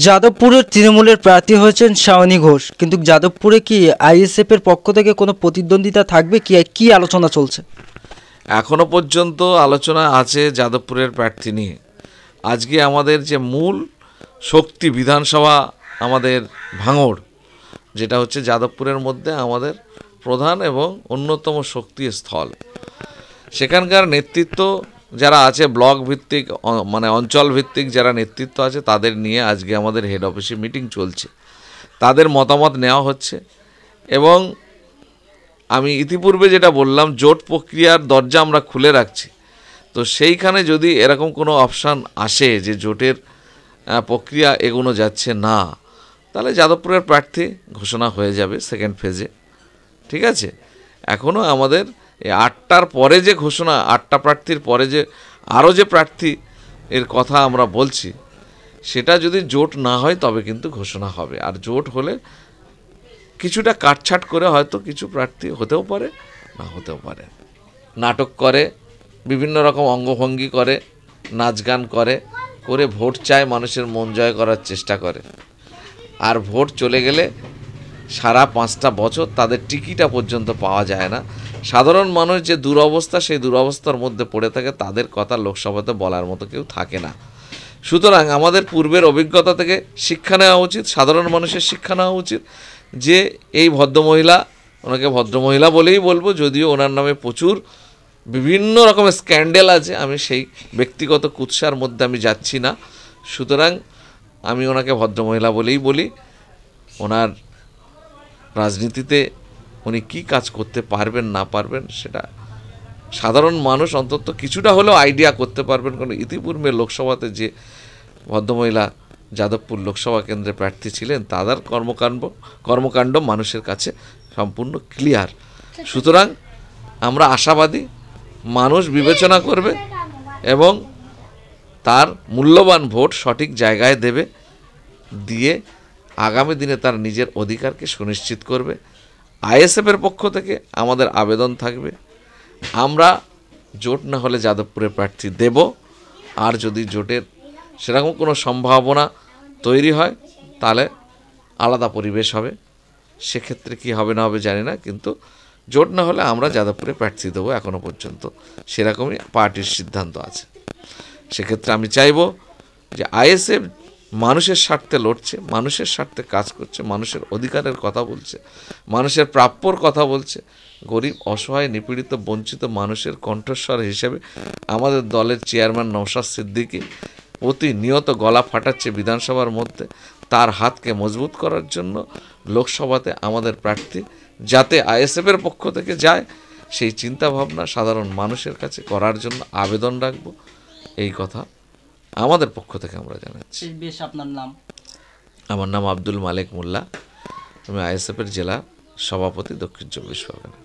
যাদবপুরের তৃণমূলের প্রার্থী হয়েছেন শাওনি ঘোষ, কিন্তু যাদবপুরে কি আইএসএফ এর পক্ষ থেকে কোনো প্রতিদ্বন্দ্বিতা থাকবে কি কি আলোচনা চলছে? এখনো পর্যন্ত আলোচনা আছে যাদবপুরের প্রার্থী নিয়ে। আজকে আমাদের যে মূল শক্তি বিধানসভা আমাদের ভাঙড়, যেটা হচ্ছে যাদবপুরের মধ্যে আমাদের প্রধান এবং অন্যতম শক্তি স্থল। সেখানকার নেতৃত্ব যারা আছে ব্লক ভিত্তিক মানে অঞ্চল ভিত্তিক যারা নেতৃত্ব আছে তাদের নিয়ে আজকে আমাদের হেড অফিসে মিটিং চলছে, তাদের মতামত নেওয়া হচ্ছে। এবং আমি ইতিপূর্বে যেটা বললাম, জোট প্রক্রিয়ার দরজা আমরা খুলে রাখছি। তো সেইখানে যদি এরকম কোনো অপশান আসে যে জোটের প্রক্রিয়া এগোনো যাচ্ছে না, তাহলে যাদবপুরের প্রার্থী ঘোষণা হয়ে যাবে সেকেন্ড ফেজে। ঠিক আছে, এখনও আমাদের এই 8টার পরে যে ঘোষণা, 8টা প্রার্থীর পরে যে আরও যে প্রার্থী এর কথা আমরা বলছি, সেটা যদি জোট না হয় তবে কিন্তু ঘোষণা হবে। আর জোট হলে কিছুটা কাটছাট করে হয়তো কিছু প্রার্থী হতেও পারে, না হতেও পারে। নাটক করে, বিভিন্ন রকম অঙ্গভঙ্গি করে, নাচ গান করে ভোট চায়, মানুষের মন জয় করার চেষ্টা করে। আর ভোট চলে গেলে সারা 5টা বছর তাদের টিকিটা পর্যন্ত পাওয়া যায় না। সাধারণ মানুষ যে দুরবস্থা, সেই দুরবস্থার মধ্যে পড়ে থাকে, তাদের কথা লোকসভাতে বলার মতো কেউ থাকে না। সুতরাং আমাদের পূর্বের অভিজ্ঞতা থেকে শিক্ষা নেওয়া উচিত, সাধারণ মানুষের শিক্ষা নেওয়া উচিত যে এই ভদ্রমহিলা, ওনাকে ভদ্রমহিলা বলেই বলবো, যদিও ওনার নামে প্রচুর বিভিন্ন রকমের স্ক্যান্ডেল আছে, আমি সেই ব্যক্তিগত কুৎসার মধ্যে আমি যাচ্ছি না। সুতরাং আমি ওনাকে ভদ্রমহিলা বলেই বলি। ওনার রাজনীতিতে উনি কী কাজ করতে পারবেন না পারবেন সেটা সাধারণ মানুষ অন্তত কিছুটা হলেও আইডিয়া করতে পারবেন, কারণ ইতিপূর্বে লোকসভাতে যে ভদ্রমহিলা যাদবপুর লোকসভা কেন্দ্রে প্রার্থী ছিলেন, তাদের কর্মকাণ্ড মানুষের কাছে সম্পূর্ণ ক্লিয়ার। সুতরাং আমরা আশাবাদী মানুষ বিবেচনা করবে এবং তার মূল্যবান ভোট সঠিক জায়গায় দেবে, দিয়ে আগামী দিনে তার নিজের অধিকারকে সুনিশ্চিত করবে। আইএসএফের পক্ষ থেকে আমাদের আবেদন থাকবে, আমরা জোট না হলে যাদবপুরে প্রার্থী দেব। আর যদি জোটের সেরকম কোনো সম্ভাবনা তৈরি হয় তাহলে আলাদা পরিবেশ হবে, সেক্ষেত্রে কি হবে না হবে জানি না, কিন্তু জোট না হলে আমরা যাদবপুরে প্রার্থী দেবো। এখনও পর্যন্ত সেরকমই পার্টির সিদ্ধান্ত আছে। সেক্ষেত্রে আমি চাইব যে আইএসএফ মানুষের স্বার্থে লড়ছে, মানুষের স্বার্থে কাজ করছে, মানুষের অধিকারের কথা বলছে, মানুষের প্রাপ্যর কথা বলছে, গরিব অসহায় নিপীড়িত বঞ্চিত মানুষের কণ্ঠস্বর হিসেবে আমাদের দলের চেয়ারম্যান নওশাদ সিদ্দিকী প্রতিনিয়ত গলা ফাটাচ্ছে বিধানসভার মধ্যে। তার হাতকে মজবুত করার জন্য লোকসভাতে আমাদের প্রার্থী যাতে আইএসএফের পক্ষ থেকে যায়, সেই চিন্তাভাবনা সাধারণ মানুষের কাছে করার জন্য আবেদন রাখব। এই কথা আমাদের পক্ষ থেকে আমরা জানাচ্ছি। আপনার নাম? আমার নাম আব্দুল মালেক মোল্লা, আমি আইএসএফের জেলা সভাপতি, দক্ষিণ 24 পরগনা।